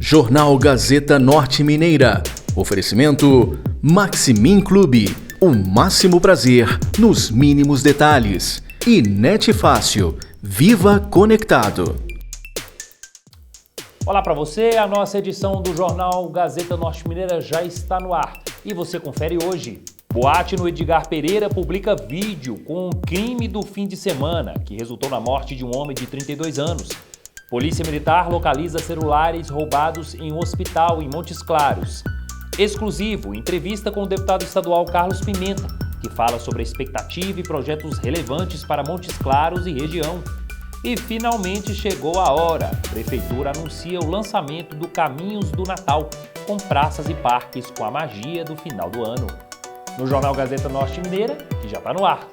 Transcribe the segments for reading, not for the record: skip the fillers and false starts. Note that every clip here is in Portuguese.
Jornal Gazeta Norte Mineira. Oferecimento Maximin Clube. O máximo prazer nos mínimos detalhes. E Net Fácil. Viva Conectado. Olá para você, a nossa edição do Jornal Gazeta Norte Mineira já está no ar. E você confere hoje. Boate no Edgar Pereira publica vídeo com o crime do fim de semana, que resultou na morte de um homem de 32 anos. Polícia Militar localiza celulares roubados em um hospital em Montes Claros. Exclusivo, entrevista com o deputado estadual Carlos Pimenta, que fala sobre a expectativa e projetos relevantes para Montes Claros e região. E finalmente chegou a hora. A Prefeitura anuncia o lançamento do Caminhos do Natal, com praças e parques com a magia do final do ano. No Jornal Gazeta Norte Mineira, que já está no ar.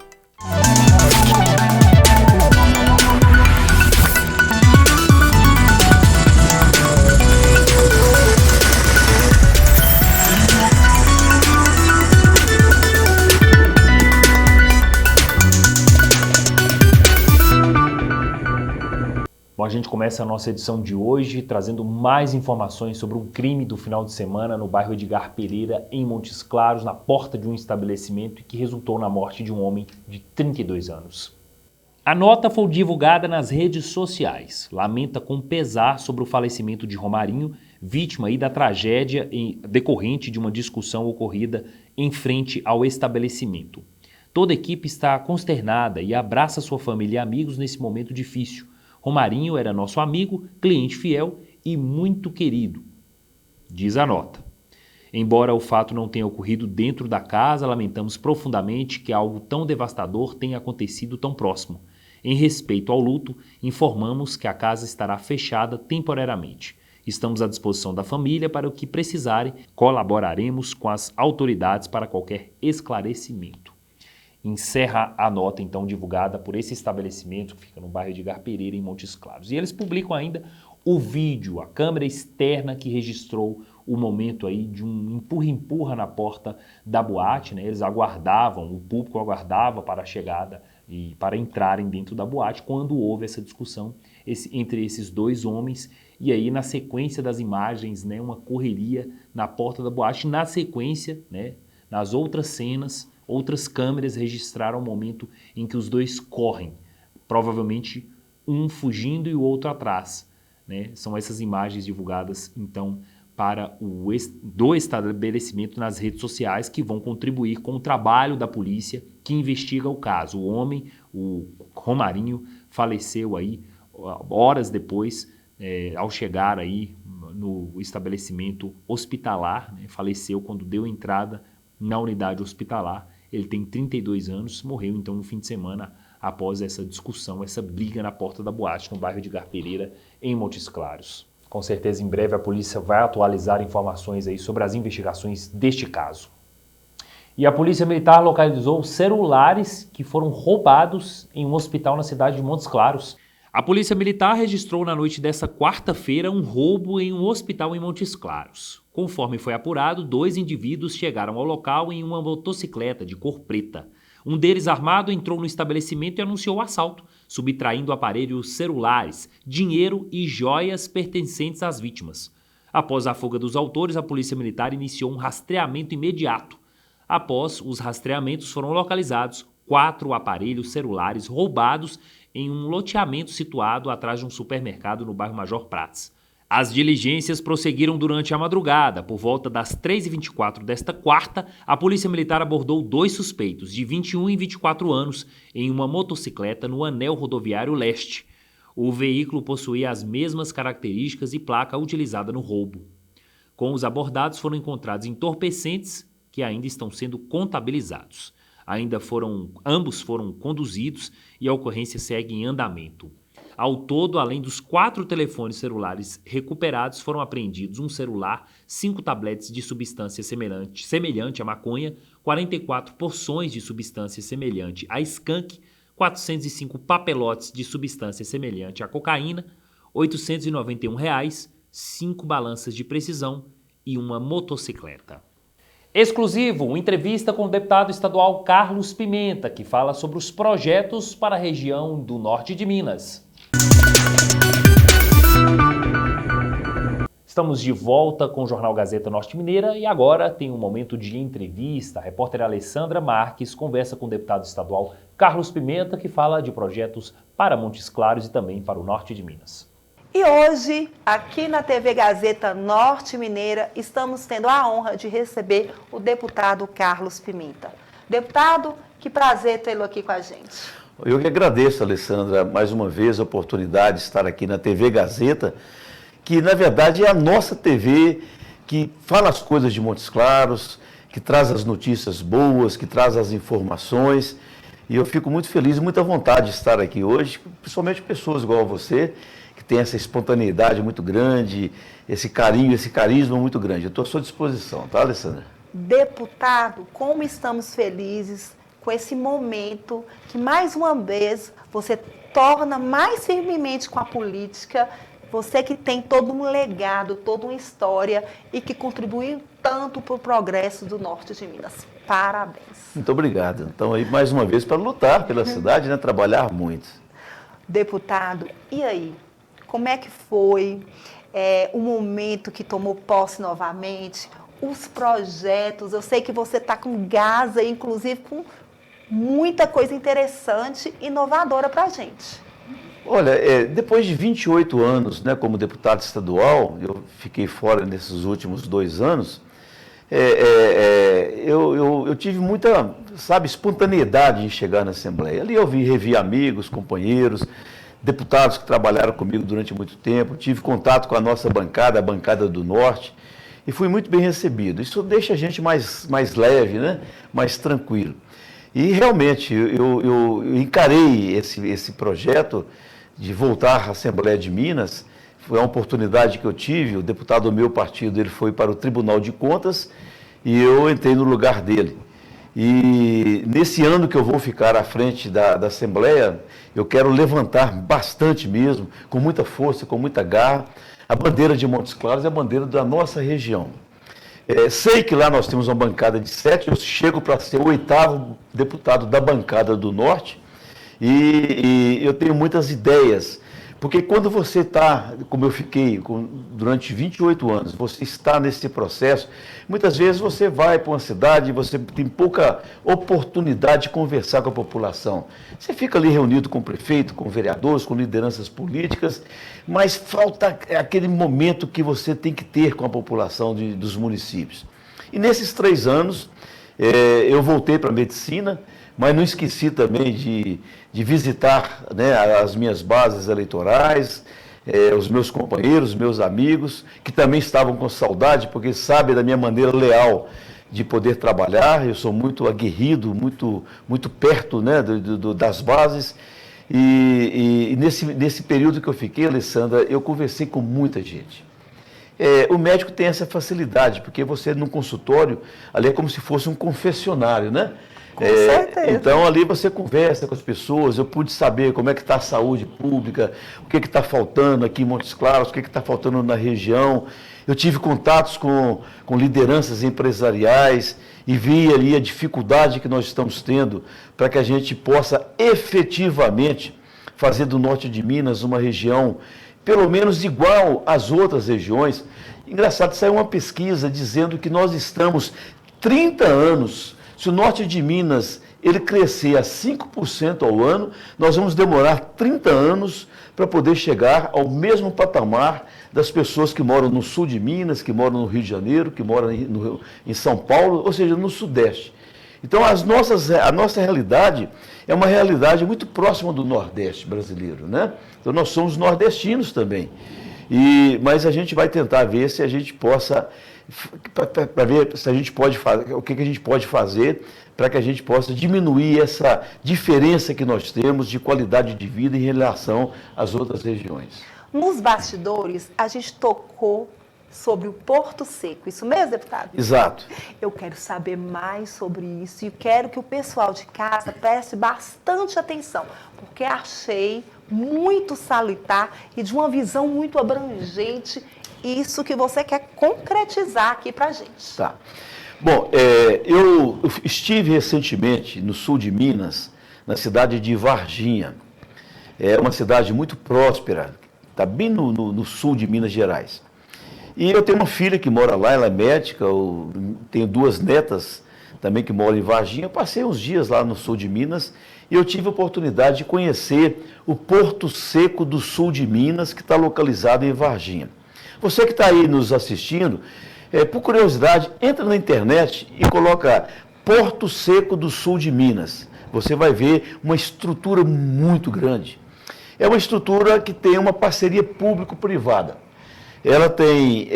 Bom, a gente começa a nossa edição de hoje trazendo mais informações sobre um crime do final de semana no bairro Edgar Pereira, em Montes Claros, na porta de um estabelecimento que resultou na morte de um homem de 32 anos. A nota foi divulgada nas redes sociais. Lamenta com pesar sobre o falecimento de Romarinho, vítima aí da tragédia decorrente de uma discussão ocorrida em frente ao estabelecimento. Toda a equipe está consternada e abraça sua família e amigos nesse momento difícil. Romarinho era nosso amigo, cliente fiel e muito querido, diz a nota. Embora o fato não tenha ocorrido dentro da casa, lamentamos profundamente que algo tão devastador tenha acontecido tão próximo. Em respeito ao luto, informamos que a casa estará fechada temporariamente. Estamos à disposição da família para o que precisarem, colaboraremos com as autoridades para qualquer esclarecimento. Encerra a nota, então, divulgada por esse estabelecimento que fica no bairro Edgar Pereira, em Montes Claros. E eles publicam ainda o vídeo, a câmera externa que registrou o momento aí de um empurra-empurra na porta da boate, né? Eles aguardavam, o público aguardava para a chegada e para entrarem dentro da boate quando houve essa discussão entre esses dois homens. E aí, na sequência das imagens, né, uma correria na porta da boate. Na sequência, né, nas outras cenas, outras câmeras registraram o momento em que os dois correm, provavelmente um fugindo e o outro atrás, né? São essas imagens divulgadas, então, do estabelecimento nas redes sociais, que vão contribuir com o trabalho da polícia que investiga o caso. O homem, o Romarinho, faleceu aí horas depois, ao chegar aí no estabelecimento hospitalar, né? Faleceu quando deu entrada na unidade hospitalar. Ele tem 32 anos, morreu então no fim de semana após essa discussão, essa briga na porta da boate no bairro Edgar Pereira, em Montes Claros. Com certeza, em breve, a polícia vai atualizar informações aí sobre as investigações deste caso. E a Polícia Militar localizou celulares que foram roubados em um hospital na cidade de Montes Claros. A Polícia Militar registrou na noite dessa quarta-feira um roubo em um hospital em Montes Claros. Conforme foi apurado, 2 indivíduos chegaram ao local em uma motocicleta de cor preta. Um deles, armado, entrou no estabelecimento e anunciou o assalto, subtraindo aparelhos celulares, dinheiro e joias pertencentes às vítimas. Após a fuga dos autores, a Polícia Militar iniciou um rastreamento imediato. Após os rastreamentos, foram localizados 4 aparelhos celulares roubados em um loteamento situado atrás de um supermercado no bairro Major Prats. As diligências prosseguiram durante a madrugada. Por volta das 3h24 desta quarta, a Polícia Militar abordou 2 suspeitos de 21 e 24 anos em uma motocicleta no Anel Rodoviário Leste. O veículo possuía as mesmas características e placa utilizada no roubo. Com os abordados foram encontrados entorpecentes que ainda estão sendo contabilizados. Ambos foram conduzidos e a ocorrência segue em andamento. Ao todo, além dos 4 telefones celulares recuperados, foram apreendidos um celular, 5 tabletes de substância semelhante à maconha, 44 porções de substância semelhante a skunk, 405 papelotes de substância semelhante à cocaína, R$ 891, 5 balanças de precisão e uma motocicleta. Exclusivo, entrevista com o deputado estadual Carlos Pimenta, que fala sobre os projetos para a região do norte de Minas. Estamos de volta com o Jornal Gazeta Norte Mineira e agora tem um momento de entrevista. A repórter Alessandra Marques conversa com o deputado estadual Carlos Pimenta, que fala de projetos para Montes Claros e também para o norte de Minas. E hoje, aqui na TV Gazeta Norte Mineira, estamos tendo a honra de receber o deputado Carlos Pimenta. Deputado, que prazer tê-lo aqui com a gente. Eu que agradeço, Alessandra, mais uma vez a oportunidade de estar aqui na TV Gazeta, que na verdade é a nossa TV que fala as coisas de Montes Claros, que traz as notícias boas, que traz as informações. E eu fico muito feliz e muita vontade de estar aqui hoje, principalmente pessoas igual a você, que tem essa espontaneidade muito grande, esse carinho, esse carisma muito grande. Eu estou à sua disposição, tá, Alessandra? Deputado, como estamos felizes com esse momento que, mais uma vez, você torna mais firmemente com a política. Você que tem todo um legado, toda uma história e que contribuiu tanto para o progresso do norte de Minas. Parabéns. Muito obrigado. Então, aí, mais uma vez, para lutar pela cidade, né? Trabalhar muito. Deputado, e aí? Como é que foi o momento que tomou posse novamente? Os projetos, eu sei que você está com gás aí, inclusive com muita coisa interessante e inovadora para a gente. Olha, depois de 28 anos, né, como deputado estadual, eu fiquei fora nesses últimos 2 anos, eu tive muita, espontaneidade em chegar na Assembleia. Ali eu revi amigos, companheiros, deputados que trabalharam comigo durante muito tempo, tive contato com a nossa bancada, a bancada do Norte, e fui muito bem recebido. Isso deixa a gente mais leve, né, mais tranquilo. E realmente eu encarei esse projeto de voltar à Assembleia de Minas. Foi uma oportunidade que eu tive. O deputado do meu partido, ele foi para o Tribunal de Contas e eu entrei no lugar dele. E nesse ano que eu vou ficar à frente da Assembleia, eu quero levantar bastante mesmo, com muita força, com muita garra, a bandeira de Montes Claros, é a bandeira da nossa região. Sei que lá nós temos uma bancada de 7, eu chego para ser o 8º deputado da bancada do Norte e eu tenho muitas ideias, porque quando você está, como eu fiquei durante 28 anos, você está nesse processo, muitas vezes você vai para uma cidade e você tem pouca oportunidade de conversar com a população. Você fica ali reunido com o prefeito, com vereadores, com lideranças políticas, mas falta aquele momento que você tem que ter com a população dos municípios. E nesses 3 anos, eu voltei para a medicina, mas não esqueci também de visitar, né, as minhas bases eleitorais, os meus companheiros, meus amigos, que também estavam com saudade, porque sabem da minha maneira leal de poder trabalhar. Eu sou muito aguerrido, muito perto, né, das bases. E nesse período que eu fiquei, Alessandra, eu conversei com muita gente. O médico tem essa facilidade, porque você no consultório, ali é como se fosse um confessionário, né? Com certeza. Então ali você conversa com as pessoas, eu pude saber como é que está a saúde pública, o que está faltando aqui em Montes Claros, o que está faltando na região. Eu tive contatos com lideranças empresariais e vi ali a dificuldade que nós estamos tendo para que a gente possa efetivamente fazer do norte de Minas uma região pelo menos igual às outras regiões. Engraçado, saiu uma pesquisa dizendo que nós estamos 30 anos, se o norte de Minas ele crescer a 5% ao ano, nós vamos demorar 30 anos para poder chegar ao mesmo patamar das pessoas que moram no sul de Minas, que moram no Rio de Janeiro, que moram em São Paulo, ou seja, no Sudeste. Então, a nossa realidade é uma realidade muito próxima do Nordeste brasileiro, né? Então, nós somos nordestinos também. Mas a gente vai tentar ver se a gente possa, para ver se a gente pode fazer, o que a gente pode fazer para que a gente possa diminuir essa diferença que nós temos de qualidade de vida em relação às outras regiões. Nos bastidores, a gente tocou sobre o Porto Seco, isso mesmo, deputado? Exato. Eu quero saber mais sobre isso e quero que o pessoal de casa preste bastante atenção, porque achei muito salutar e de uma visão muito abrangente isso que você quer concretizar aqui para a gente. Tá. Bom, eu estive recentemente no sul de Minas, na cidade de Varginha. É uma cidade muito próspera, está bem no sul de Minas Gerais. E eu tenho uma filha que mora lá, ela é médica, eu tenho 2 netas também que moram em Varginha. Eu passei uns dias lá no sul de Minas e eu tive a oportunidade de conhecer o Porto Seco do sul de Minas, que está localizado em Varginha. Você que está aí nos assistindo, por curiosidade, entra na internet e coloca Porto Seco do sul de Minas. Você vai ver uma estrutura muito grande. É uma estrutura que tem uma parceria público-privada. Ela tem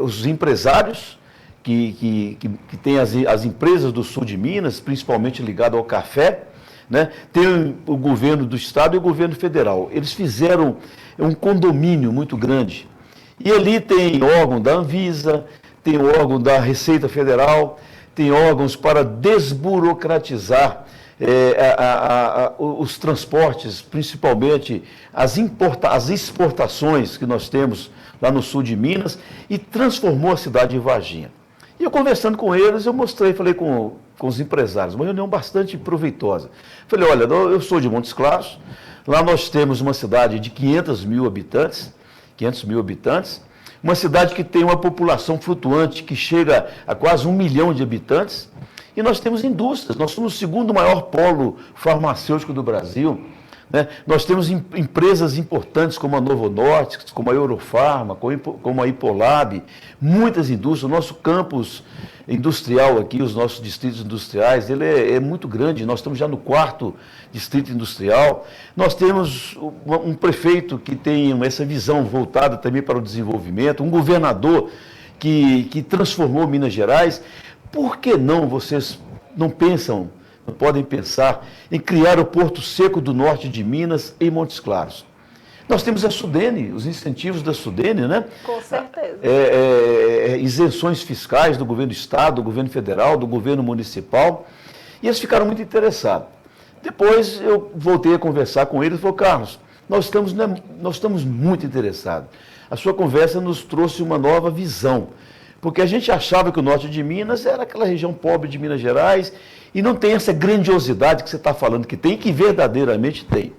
os empresários que têm as empresas do sul de Minas, principalmente ligado ao café, né? Tem o governo do estado e o governo federal. Eles fizeram um condomínio muito grande. E ali tem órgão da Anvisa, tem órgão da Receita Federal, tem órgãos para desburocratizar os transportes, principalmente as exportações que nós temos lá no sul de Minas, e transformou a cidade de Varginha. E eu conversando com eles, eu falei com os empresários, uma reunião bastante proveitosa. Falei, olha, eu sou de Montes Claros, lá nós temos uma cidade de 500 mil habitantes, uma cidade que tem uma população flutuante que chega a quase 1 milhão de habitantes, e nós temos indústrias, nós somos o 2º maior polo farmacêutico do Brasil, né? Nós temos empresas importantes como a Novo Nordisk, como a Eurofarma, como a Hipolab, muitas indústrias. O nosso campus industrial aqui, os nossos distritos industriais, ele é muito grande. Nós estamos já no 4º distrito industrial. Nós temos um prefeito que tem essa visão voltada também para o desenvolvimento, um governador que transformou Minas Gerais. Por que não vocês não podem pensar em criar o Porto Seco do norte de Minas em Montes Claros? Nós temos a Sudene, os incentivos da Sudene, né? Com certeza. Isenções fiscais do governo do estado, do governo federal, do governo municipal, e eles ficaram muito interessados. Depois eu voltei a conversar com eles e falei, Carlos, nós estamos muito interessados. A sua conversa nos trouxe uma nova visão, porque a gente achava que o norte de Minas era aquela região pobre de Minas Gerais e não tem essa grandiosidade que você está falando que tem, que verdadeiramente tem.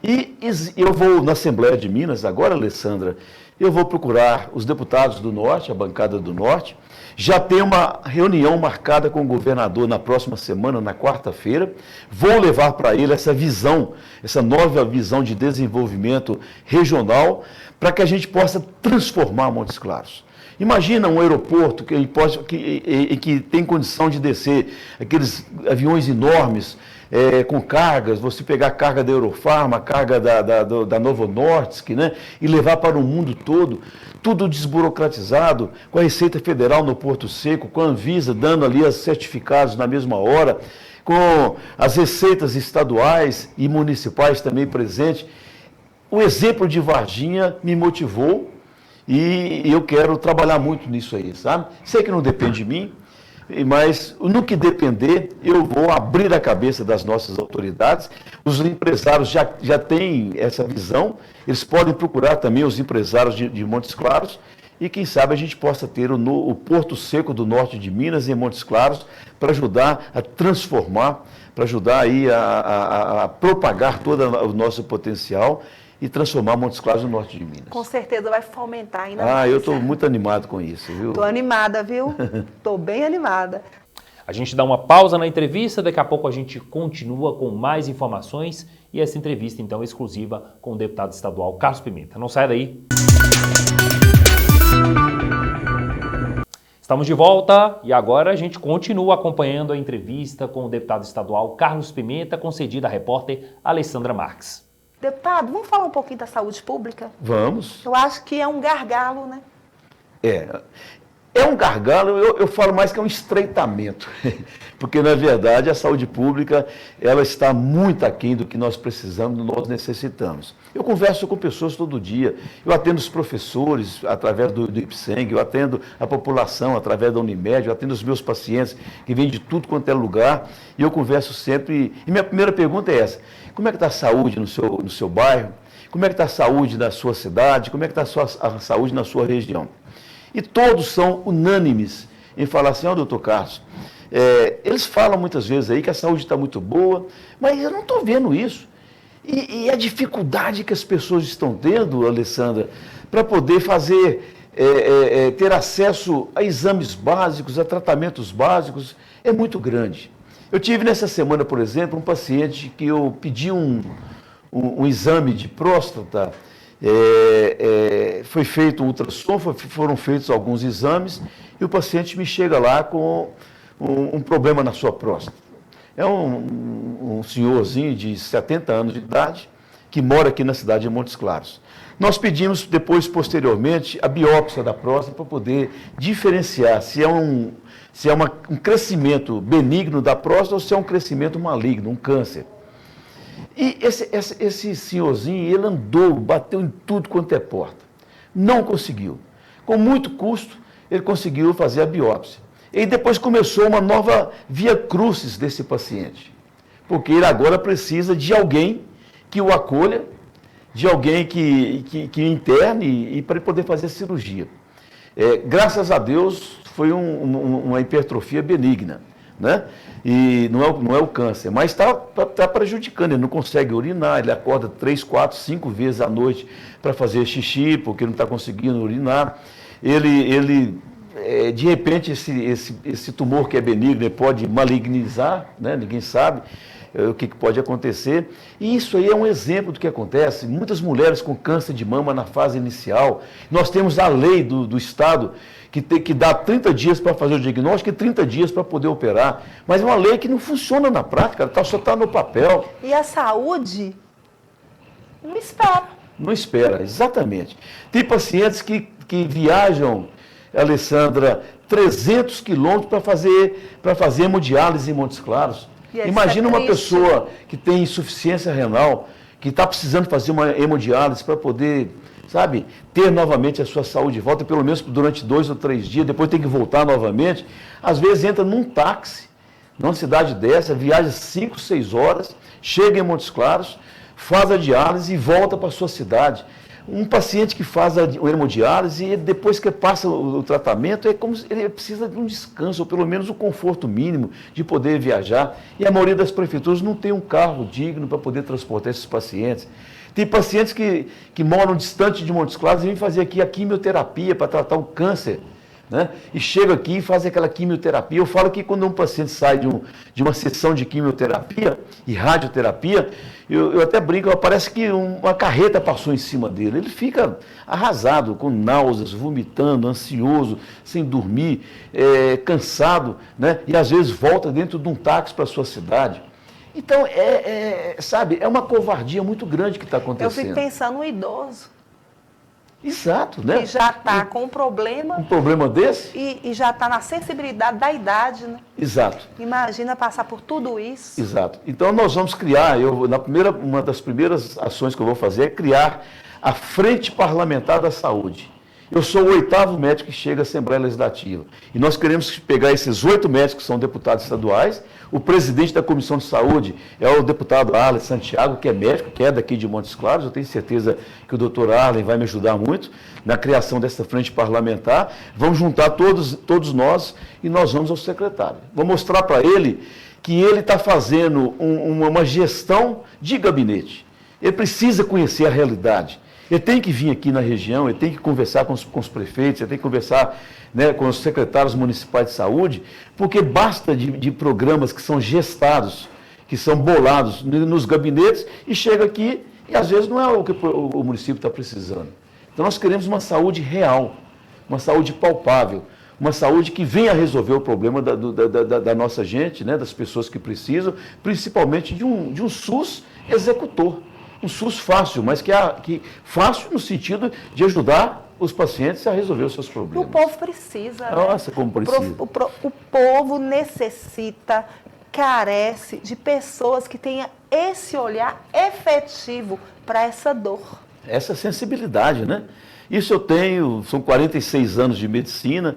E eu vou na Assembleia de Minas agora, Alessandra, eu vou procurar os deputados do Norte, a bancada do Norte. Já tem uma reunião marcada com o governador na próxima semana, na quarta-feira. Vou levar para ele essa visão, essa nova visão de desenvolvimento regional, para que a gente possa transformar Montes Claros. Imagina um aeroporto que tem condição de descer aqueles aviões enormes com cargas, você pegar a carga da Eurofarma, a carga da Novo Nordisk, né, e levar para o mundo todo, tudo desburocratizado, com a Receita Federal no Porto Seco, com a Anvisa dando ali os certificados na mesma hora, com as receitas estaduais e municipais também presentes. O exemplo de Varginha me motivou, e eu quero trabalhar muito nisso aí, sabe? Sei que não depende de mim, mas no que depender, eu vou abrir a cabeça das nossas autoridades. Os empresários já têm essa visão, eles podem procurar também os empresários de Montes Claros, e quem sabe a gente possa ter o Porto Seco do norte de Minas em Montes Claros, para ajudar a transformar, para ajudar aí a propagar todo o nosso potencial, e transformar Montes Claros no norte de Minas. Com certeza vai fomentar ainda mais. Eu estou muito animado com isso, viu? Estou animada, viu? Estou bem animada. A gente dá uma pausa na entrevista, daqui a pouco a gente continua com mais informações e essa entrevista, então, exclusiva com o deputado estadual Carlos Pimenta. Não saia daí. Estamos de volta e agora a gente continua acompanhando a entrevista com o deputado estadual Carlos Pimenta, concedida à repórter Alessandra Marques. Deputado, vamos falar um pouquinho da saúde pública? Vamos. Eu acho que é um gargalo, né? É um gargalo, eu falo mais que é um estreitamento, porque na verdade a saúde pública ela está muito aquém do que nós precisamos, nós necessitamos. Eu converso com pessoas todo dia, eu atendo os professores através do IPSENG, eu atendo a população através da Unimed, eu atendo os meus pacientes que vêm de tudo quanto é lugar, e eu converso sempre, e minha primeira pergunta é essa: como é que está a saúde no seu bairro? Como é que está a saúde na sua cidade? Como é que está a saúde na sua região? E todos são unânimes em falar assim, doutor Carlos, eles falam muitas vezes aí que a saúde está muito boa, mas eu não estou vendo isso. E a dificuldade que as pessoas estão tendo, Alessandra, para poder fazer ter acesso a exames básicos, a tratamentos básicos, é muito grande. Eu tive nessa semana, por exemplo, um paciente que eu pedi um exame de próstata, foi feito um ultrassom, foram feitos alguns exames, e o paciente me chega lá com um problema na sua próstata. É um senhorzinho de 70 anos de idade, que mora aqui na cidade de Montes Claros. Nós pedimos depois, posteriormente, a biópsia da próstata para poder diferenciar se é um crescimento benigno da próstata ou se é um crescimento maligno, um câncer. E esse senhorzinho, ele andou, bateu em tudo quanto é porta. Não conseguiu. Com muito custo, ele conseguiu fazer a biópsia. E depois começou uma nova via crucis desse paciente. Porque ele agora precisa de alguém que o acolha, de alguém que interne e para poder fazer a cirurgia. Graças a Deus, foi uma hipertrofia benigna, né? E não é o câncer, mas está prejudicando, ele não consegue urinar, ele acorda 3, 4, 5 vezes à noite para fazer xixi, porque não está conseguindo urinar. De repente, esse tumor que é benigno, ele pode malignizar, né? Ninguém sabe o que pode acontecer. E isso aí é um exemplo do que acontece. Muitas mulheres com câncer de mama na fase inicial. Nós temos a lei do Estado que dá 30 dias para fazer o diagnóstico e 30 dias para poder operar. Mas é uma lei que não funciona na prática, só está no papel. E a saúde não espera. Não espera, exatamente. Tem pacientes que viajam, Alessandra, 300 quilômetros para fazer hemodiálise em Montes Claros. Imagina uma pessoa que tem insuficiência renal, que está precisando fazer uma hemodiálise para poder, ter novamente a sua saúde de volta, pelo menos durante 2 ou 3 dias, depois tem que voltar novamente. Às vezes entra num táxi, numa cidade dessa, viaja 5, 6 horas, chega em Montes Claros, faz a diálise e volta para a sua cidade. Um paciente que faz a hemodiálise, depois que passa o tratamento, é como se ele precisa de um descanso, ou pelo menos o conforto mínimo de poder viajar. E a maioria das prefeituras não tem um carro digno para poder transportar esses pacientes. Tem pacientes que moram distante de Montes Claros e vêm fazer aqui a quimioterapia para tratar o câncer, né? E chega aqui e faz aquela quimioterapia. Eu falo que quando um paciente sai de uma sessão de quimioterapia e radioterapia, eu até brinco, parece que uma carreta passou em cima dele. Ele fica arrasado, com náuseas, vomitando, ansioso, sem dormir, cansado, né? E às vezes volta dentro de um táxi para a sua cidade. Então, é uma covardia muito grande que está acontecendo. Eu fico pensando no idoso. Exato, né? Que já está com um problema. Um problema desse? E já está na sensibilidade da idade, né? Exato. Imagina passar por tudo isso. Exato. Então nós vamos criar, uma das primeiras ações que eu vou fazer é criar a Frente Parlamentar da Saúde. Eu sou o 8º médico que chega à Assembleia Legislativa. E nós queremos pegar esses 8 médicos que são deputados estaduais. O presidente da Comissão de Saúde é o deputado Arlen Santiago, que é médico, que é daqui de Montes Claros. Eu tenho certeza que o doutor Arlen vai me ajudar muito na criação dessa frente parlamentar. Vamos juntar todos nós e nós vamos ao secretário. Vou mostrar para ele que ele está fazendo uma gestão de gabinete. Ele precisa conhecer a realidade. Ele tem que vir aqui na região, ele tem que conversar com os prefeitos, ele tem que conversar, né, com os secretários municipais de saúde, porque basta de programas que são gestados, que são bolados nos gabinetes e chega aqui e às vezes não é o que o município está precisando. Então nós queremos uma saúde real, uma saúde palpável, uma saúde que venha resolver o problema da nossa gente, né, das pessoas que precisam, principalmente de um SUS executor. Um SUS fácil, mas que fácil no sentido de ajudar os pacientes a resolver os seus problemas. O povo precisa. Nossa, como precisa. O povo necessita, carece de pessoas que tenham esse olhar efetivo para essa dor. Essa sensibilidade, né? Isso eu tenho, são 46 anos de medicina,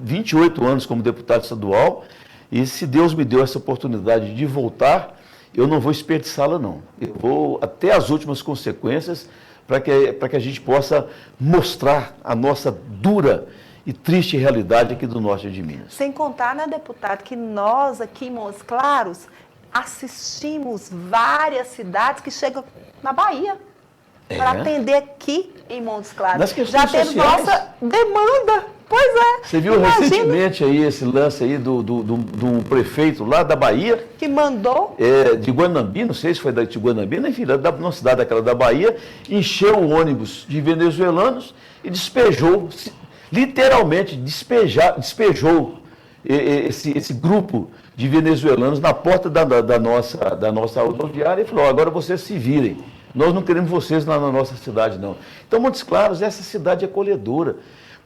28 anos como deputado estadual, e se Deus me deu essa oportunidade de voltar, eu não vou desperdiçá-la, não. Eu vou até as últimas consequências para que a gente possa mostrar a nossa dura e triste realidade aqui do norte de Minas. Sem contar, né, deputado, que nós aqui em Montes Claros assistimos várias cidades que chegam na Bahia. para atender aqui em Montes Claros. Nas questões já teve sociais. nossa demanda. Pois é. Você viu recentemente aí esse lance aí do prefeito lá da Bahia? Que mandou. De Guanambi, não sei se foi de Guanambi, enfim, uma cidade daquela da Bahia, encheu o ônibus de venezuelanos e despejou, literalmente despejou esse grupo de venezuelanos na porta da nossa rodoviária e falou, agora vocês se virem, nós não queremos vocês na nossa cidade não. Então Montes Claros, essa cidade é acolhedora,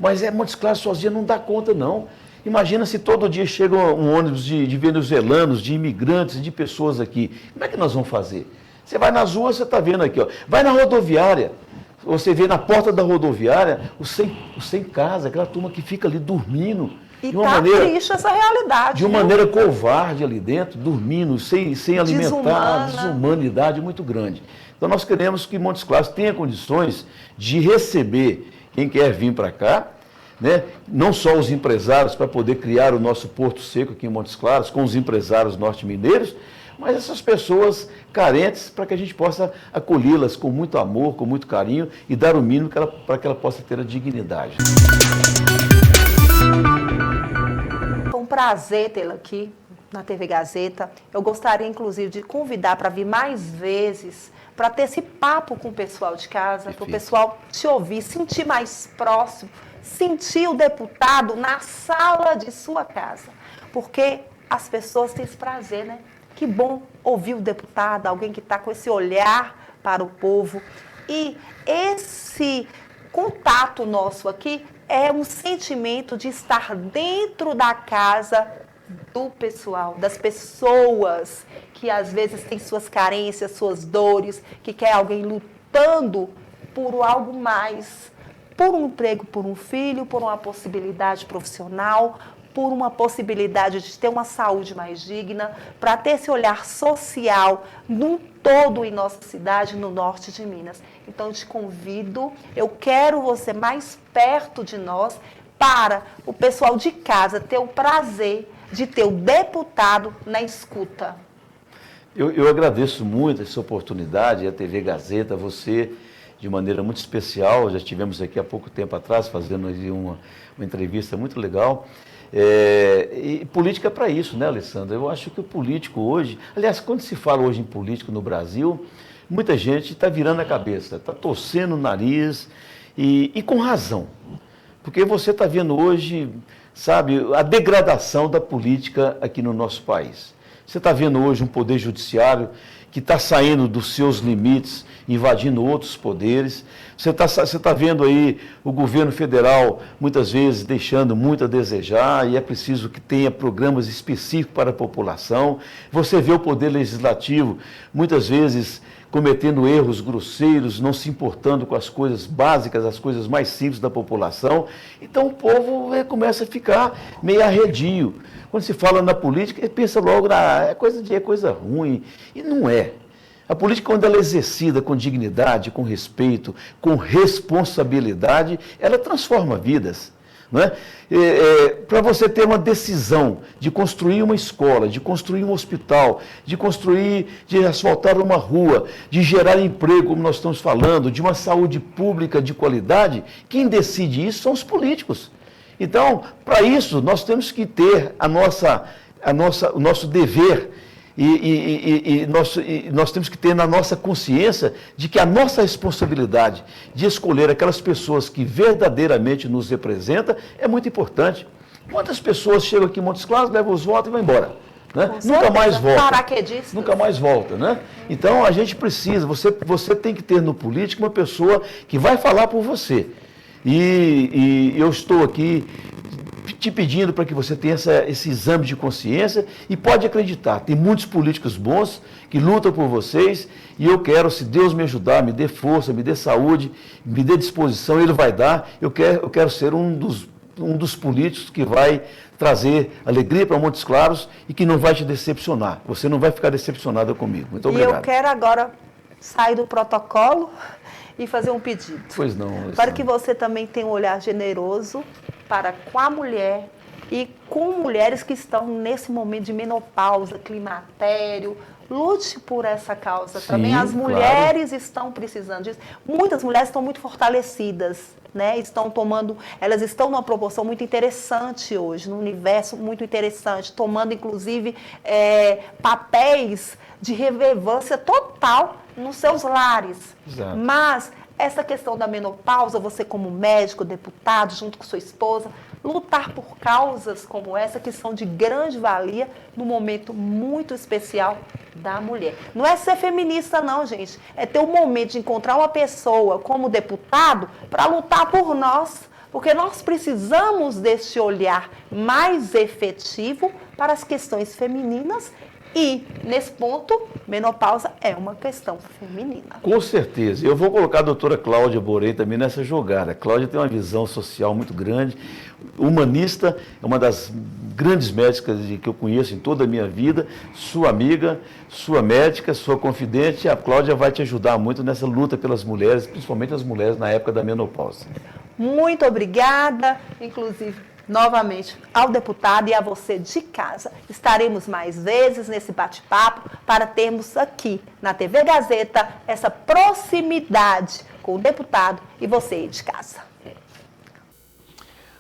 mas Montes Claros sozinha não dá conta não. Imagina se todo dia chega um ônibus de venezuelanos, de imigrantes, de pessoas aqui, como é que nós vamos fazer? Você vai nas ruas, você está vendo aqui, ó. Vai na rodoviária, você vê na porta da rodoviária os sem casa, aquela turma que fica ali dormindo. E está triste essa realidade. De uma maneira covarde ali dentro, dormindo, sem alimentar, desumanidade muito grande. Então nós queremos que Montes Claros tenha condições de receber quem quer vir para cá, né? Não só os empresários para poder criar o nosso Porto Seco aqui em Montes Claros, com os empresários norte-mineiros, mas essas pessoas carentes para que a gente possa acolhê-las com muito amor, com muito carinho e dar o mínimo para que ela possa ter a dignidade. Foi um prazer tê-la aqui na TV Gazeta. Eu gostaria, inclusive, de convidar para vir mais vezes, para ter esse papo com o pessoal de casa, para o pessoal te ouvir, sentir mais próximo, sentir o deputado na sala de sua casa. Porque as pessoas têm esse prazer, né? Que bom ouvir o deputado, alguém que está com esse olhar para o povo. E esse contato nosso aqui é um sentimento de estar dentro da casa do pessoal, das pessoas que às vezes têm suas carências, suas dores, que quer alguém lutando por algo mais, por um emprego, por um filho, por uma possibilidade profissional, por uma possibilidade de ter uma saúde mais digna, para ter esse olhar social num todo em nossa cidade, no norte de Minas. Então, eu te convido, eu quero você mais perto de nós, para o pessoal de casa ter o prazer de ter o deputado na escuta. Eu agradeço muito essa oportunidade, a TV Gazeta, você de maneira muito especial, já estivemos aqui há pouco tempo atrás fazendo uma entrevista muito legal. E política é para isso, né, Alessandra? Eu acho que o político hoje, aliás, quando se fala hoje em político no Brasil, muita gente está virando a cabeça, está torcendo o nariz e com razão. Porque você está vendo hoje, sabe, a degradação da política aqui no nosso país. Você está vendo hoje um poder judiciário que está saindo dos seus limites, invadindo outros poderes. Você está vendo aí o governo federal, muitas vezes, deixando muito a desejar, e é preciso que tenha programas específicos para a população. Você vê o poder legislativo, muitas vezes, cometendo erros grosseiros, não se importando com as coisas básicas, as coisas mais simples da população. Então o povo começa a ficar meio arredio. Quando se fala na política, ele pensa logo, é coisa ruim. E não é. A política, quando ela é exercida com dignidade, com respeito, com responsabilidade, ela transforma vidas. Para você ter uma decisão de construir uma escola, de construir um hospital, de asfaltar uma rua, de gerar emprego, como nós estamos falando, de uma saúde pública de qualidade, quem decide isso são os políticos. Então, para isso, nós temos que ter o nosso dever e nós temos que ter na nossa consciência de que a nossa responsabilidade de escolher aquelas pessoas que verdadeiramente nos representam é muito importante. Quantas pessoas chegam aqui em Montes Claros, levam os votos e vão embora? Né? Nunca mais volta. Nunca mais volta, né? Então, a gente precisa, você tem que ter no político uma pessoa que vai falar por você. E eu estou aqui te pedindo para que você tenha esse exame de consciência e pode acreditar, tem muitos políticos bons que lutam por vocês e eu quero, se Deus me ajudar, me dê força, me dê saúde, me dê disposição, Ele vai dar, eu quero ser um dos políticos que vai trazer alegria para Montes Claros e que não vai te decepcionar. Você não vai ficar decepcionada comigo. Muito obrigado. E eu quero agora sair do protocolo e fazer um pedido. Pois não, Alessandra. Para que você também tenha um olhar generoso para com a mulher e com mulheres que estão nesse momento de menopausa, climatério. Lute por essa causa. Sim, também as claro. mulheres estão precisando disso. Muitas mulheres estão muito fortalecidas, né? Elas estão numa proporção muito interessante hoje, num universo muito interessante, tomando inclusive papéis de relevância total nos seus lares. Exato. Mas essa questão da menopausa, você como médico, deputado, junto com sua esposa, lutar por causas como essa, que são de grande valia num momento muito especial da mulher. Não é ser feminista não, gente. É ter o momento de encontrar uma pessoa como deputado para lutar por nós, porque nós precisamos desse olhar mais efetivo para as questões femininas. E, nesse ponto, menopausa é uma questão feminina. Com certeza. Eu vou colocar a doutora Cláudia Borei também nessa jogada. A Cláudia tem uma visão social muito grande, humanista, é uma das grandes médicas que eu conheço em toda a minha vida, sua amiga, sua médica, sua confidente. A Cláudia vai te ajudar muito nessa luta pelas mulheres, principalmente as mulheres na época da menopausa. Muito obrigada, inclusive, novamente, ao deputado e a você de casa. Estaremos mais vezes nesse bate-papo para termos aqui na TV Gazeta essa proximidade com o deputado e você aí de casa.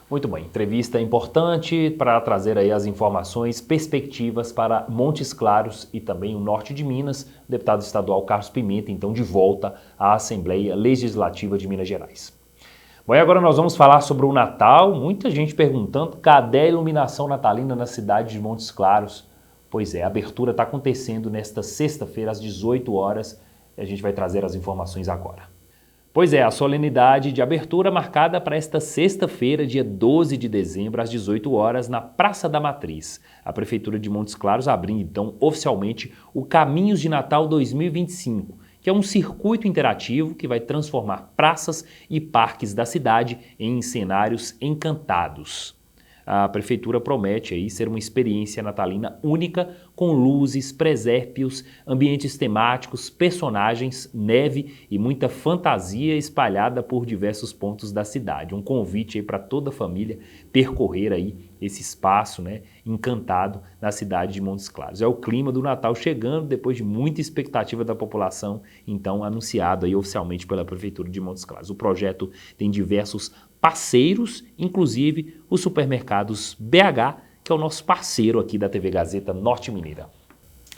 Muito bem, entrevista importante para trazer aí as informações, perspectivas para Montes Claros e também o norte de Minas. O deputado estadual Carlos Pimenta, então, de volta à Assembleia Legislativa de Minas Gerais. Bom, e agora nós vamos falar sobre o Natal. Muita gente perguntando, cadê a iluminação natalina na cidade de Montes Claros? Pois é, a abertura está acontecendo nesta sexta-feira, às 18 horas. E a gente vai trazer as informações agora. Pois é, a solenidade de abertura marcada para esta sexta-feira, dia 12 de dezembro, às 18 horas, na Praça da Matriz. A Prefeitura de Montes Claros abrindo, então, oficialmente o Caminhos de Natal 2025, que é um circuito interativo que vai transformar praças e parques da cidade em cenários encantados. A Prefeitura promete aí ser uma experiência natalina única, com luzes, presépios, ambientes temáticos, personagens, neve e muita fantasia espalhada por diversos pontos da cidade. Um convite aí para toda a família percorrer aí esse espaço, né, encantado na cidade de Montes Claros. É o clima do Natal chegando depois de muita expectativa da população, então anunciado aí oficialmente pela Prefeitura de Montes Claros. O projeto tem diversos parceiros, inclusive os supermercados BH, que é o nosso parceiro aqui da TV Gazeta Norte Mineira.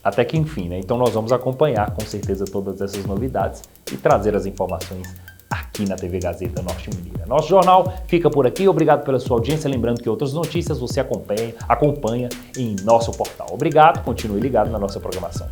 Até que enfim, né? Então nós vamos acompanhar com certeza todas essas novidades e trazer as informações aqui na TV Gazeta Norte Mineira. Nosso jornal fica por aqui, obrigado pela sua audiência, lembrando que outras notícias você acompanha em nosso portal. Obrigado, continue ligado na nossa programação.